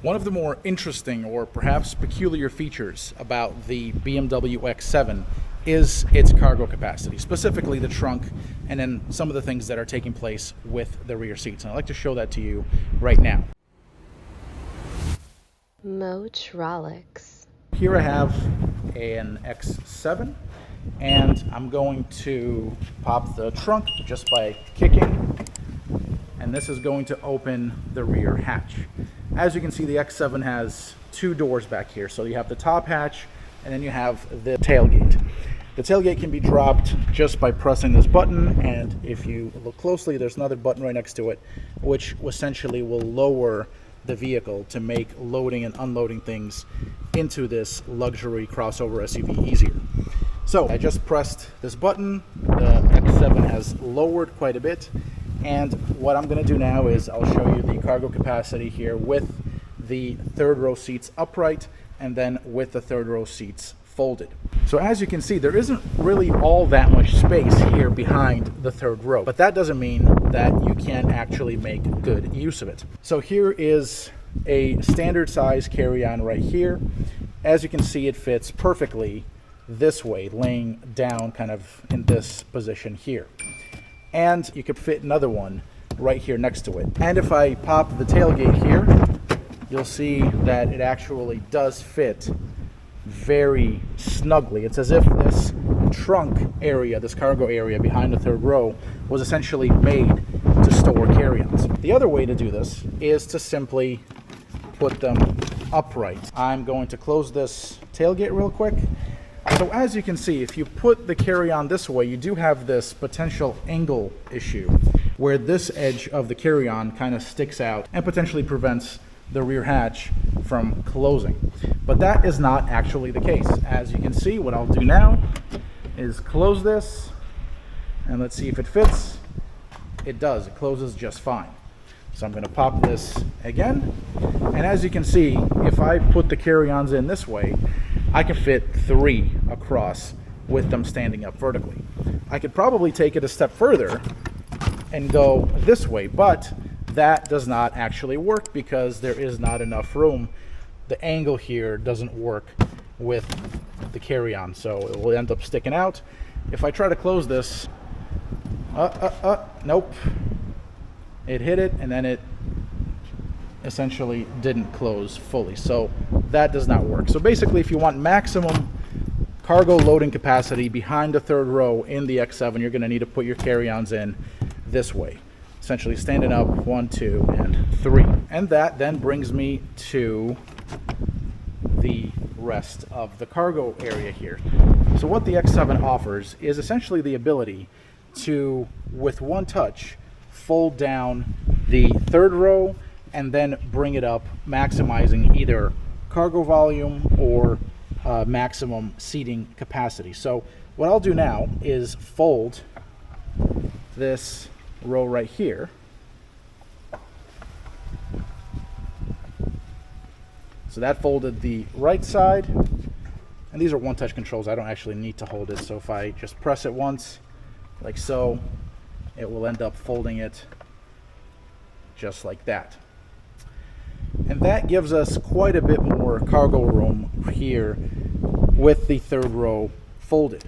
One of the more interesting or perhaps peculiar features about the BMW X7 is its cargo capacity, specifically the trunk, and then some of the things that are taking place with the rear seats. And I'd like to show that to you right now. Motronics. Here I have an X7, and I'm going to pop the trunk just by kicking, and this is going to open the rear hatch. As you can see, the X7 has two doors back here. So you have the top hatch, and then you have the tailgate. The tailgate can be dropped just by pressing this button, and if you look closely, there's another button right next to it, which essentially will lower the vehicle to make loading and unloading things into this luxury crossover SUV easier. So I just pressed this button, the X7 has lowered quite a bit, and what I'm going to do now is I'll show you the cargo capacity here with the third row seats upright and then with the third row seats folded. So as you can see, there isn't really all that much space here behind the third row, but that doesn't mean that you can't actually make good use of it. So here is a standard size carry-on right here. As you can see, it fits perfectly this way, laying down kind of in this position here. And you could fit another one right here next to it. And if I pop the tailgate here, you'll see that it actually does fit very snugly. It's as if this trunk area, this cargo area behind the third row, was essentially made to store carry-ons. The other way to do this is to simply put them upright. I'm going to close this tailgate real quick. So as you can see, if you put the carry-on this way, you do have this potential angle issue where this edge of the carry-on kind of sticks out and potentially prevents the rear hatch from closing. But that is not actually the case. As you can see, what I'll do now is close this, and let's see if it fits. It does. It closes just fine. So I'm going to pop this again, and as you can see, if I put the carry-ons in this way, I can fit 3 across with them standing up vertically. I could probably take it a step further and go this way, but that does not actually work because there is not enough room. The angle here doesn't work with the carry-on, so it will end up sticking out. If I try to close this, nope. It hit it, and then it essentially didn't close fully. So that does not work. So basically, if you want maximum cargo loading capacity behind the third row in the X7, you're going to need to put your carry-ons in this way. Essentially standing up 1, 2, and 3. And that then brings me to the rest of the cargo area here. So what the X7 offers is essentially the ability to, with one touch, fold down the third row and then bring it up, maximizing either cargo volume or maximum seating capacity. So what I'll do now is fold this row right here. So that folded the right side, and these are one-touch controls. I don't actually need to hold it, so if I just press it once like so, it will end up folding it just like that. And that gives us quite a bit more cargo room here with the third row folded.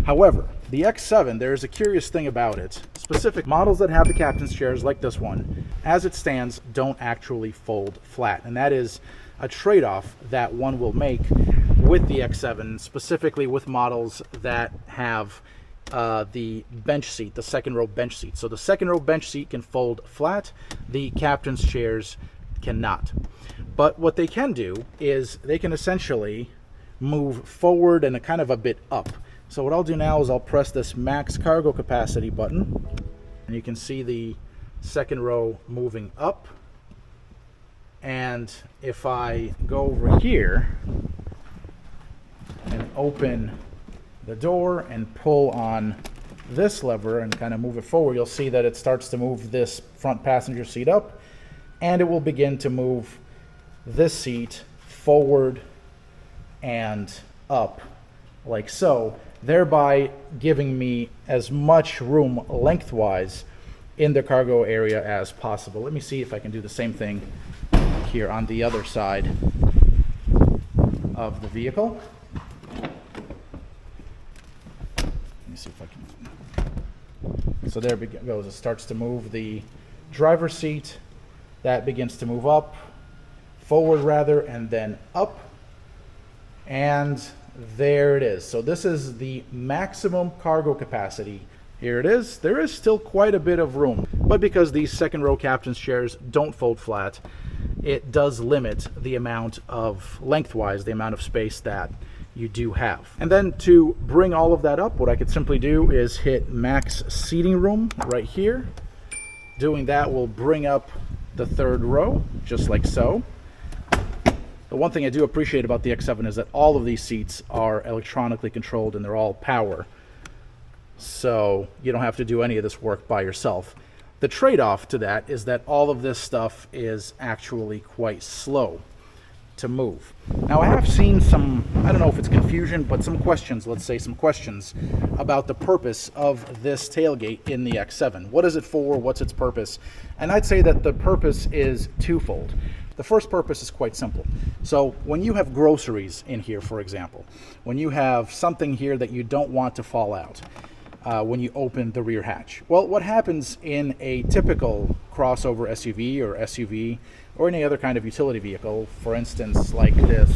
However, the X7, there is a curious thing about it. Specific models that have the captain's chairs like this one, as it stands, don't actually fold flat. And that is a trade-off that one will make with the X7, specifically with models that have the bench seat, the second row bench seat. So the second row bench seat can fold flat, the captain's chairs cannot. But what they can do is they can essentially move forward and a kind of a bit up. So what I'll do now is I'll press this max cargo capacity button, and you can see the second row moving up. And if I go over here and open the door and pull on this lever and kind of move it forward, you'll see that it starts to move this front passenger seat up, and it will begin to move this seat forward and up like so, thereby giving me as much room lengthwise in the cargo area as possible. Let me see if I can do the same thing here on the other side of the vehicle. Let me see if I can. So there it goes. It starts to move the driver's seat. That begins to move up, forward rather, and then up. And there it is. So this is the maximum cargo capacity. Here it is. There is still quite a bit of room, but because these second row captain's chairs don't fold flat, it does limit the amount of lengthwise, the amount of space that you do have. And then to bring all of that up, what I could simply do is hit max seating room right here. Doing that will bring up the third row, just like so. The one thing I do appreciate about the X7 is that all of these seats are electronically controlled and they're all power. So you don't have to do any of this work by yourself. The trade-off to that is that all of this stuff is actually quite slow to move. Now I have seen some, I don't know if it's confusion, but some questions, let's say some questions about the purpose of this tailgate in the X7. What is it for? What's its purpose? And I'd say that the purpose is twofold. The first purpose is quite simple. So when you have groceries in here, for example, when you have something here that you don't want to fall out, when you open the rear hatch. Well, what happens in a typical crossover SUV or SUV or any other kind of utility vehicle, for instance, like this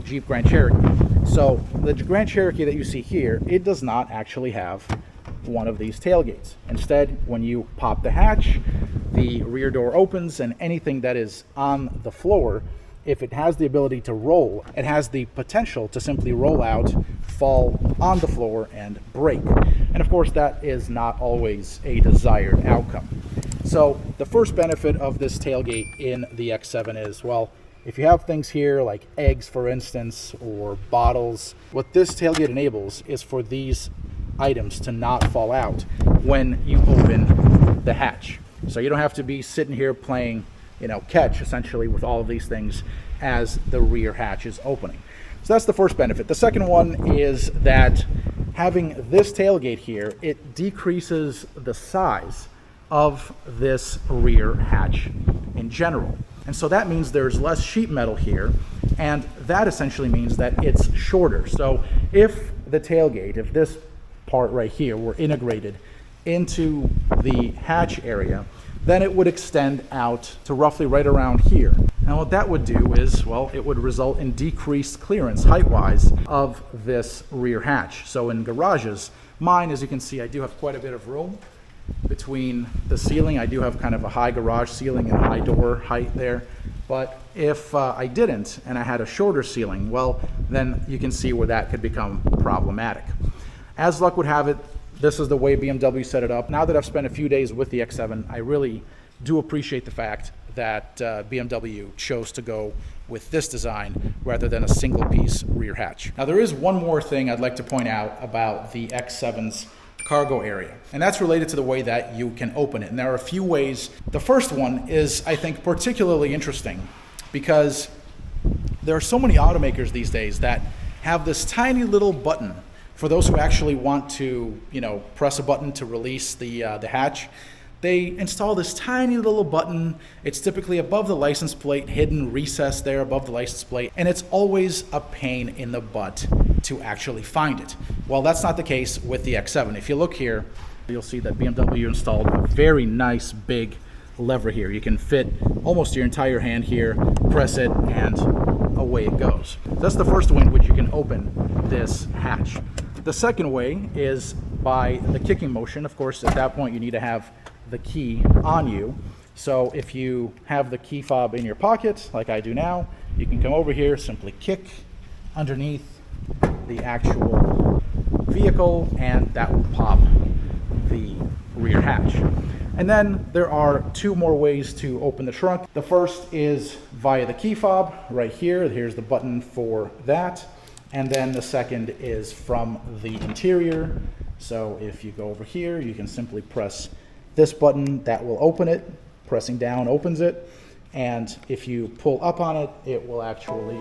Jeep Grand Cherokee. So the Grand Cherokee that you see here, it does not actually have one of these tailgates. Instead, when you pop the hatch, the rear door opens and anything that is on the floor, if it has the ability to roll, it has the potential to simply roll out, fall on the floor, and break. And of course, that is not always a desired outcome. So the first benefit of this tailgate in the X7 is, well, if you have things here like eggs, for instance, or bottles, what this tailgate enables is for these items to not fall out when you open the hatch. So you don't have to be sitting here playing catch essentially with all of these things as the rear hatch is opening. So that's the first benefit. The second one is that having this tailgate here, it decreases the size of this rear hatch in general. And so that means there's less sheet metal here, and that essentially means that it's shorter. So if the tailgate, if this part right here were integrated into the hatch area, then it would extend out to roughly right around here. And what that would do is, well, it would result in decreased clearance height-wise of this rear hatch. So in garages, mine, as you can see, I do have quite a bit of room between the ceiling. I do have kind of a high garage ceiling and high door height there. But if I didn't and I had a shorter ceiling, well, then you can see where that could become problematic. As luck would have it, this is the way BMW set it up. Now that I've spent a few days with the X7, I really do appreciate the fact that BMW chose to go with this design rather than a single piece rear hatch. Now there is one more thing I'd like to point out about the X7's cargo area, and that's related to the way that you can open it. And there are a few ways. The first one is, I think, particularly interesting because there are so many automakers these days that have this tiny little button for those who actually want to, press a button to release the hatch. They install this tiny little button. It's typically above the license plate, hidden recess there above the license plate, and it's always a pain in the butt to actually find it. Well, that's not the case with the X7. If you look here, you'll see that BMW installed a very nice big lever here. You can fit almost your entire hand here, press it, and away it goes. That's the first way in which you can open this hatch. The second way is by the kicking motion. Of course, at that point, you need to have the key on you. So if you have the key fob in your pocket, like I do now, you can come over here, simply kick underneath the actual vehicle, and that will pop the rear hatch. And then there are two more ways to open the trunk. The first is via the key fob right here. Here's the button for that. And then the second is from the interior. So if you go over here, you can simply press this button, that will open it. Pressing down opens it. And if you pull up on it, it will actually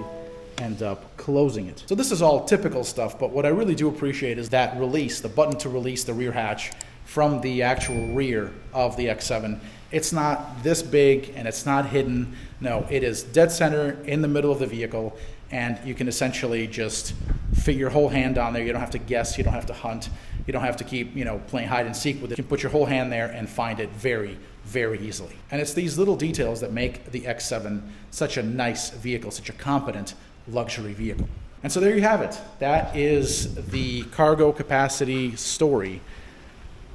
end up closing it. So this is all typical stuff, but what I really do appreciate is that release, the button to release the rear hatch from the actual rear of the X7. It's not this big and it's not hidden. No, it is dead center in the middle of the vehicle, and you can essentially just fit your whole hand on there. You don't have to guess, you don't have to hunt, you don't have to keep, playing hide and seek with it. You can put your whole hand there and find it very, very easily. And it's these little details that make the X7 such a nice vehicle, such a competent luxury vehicle. And so there you have it. That is the cargo capacity story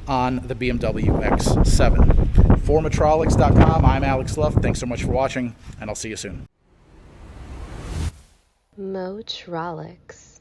on the BMW X7. For Metrolix.com, I'm Alex Luff. Thanks so much for watching, and I'll see you soon. Motrolix.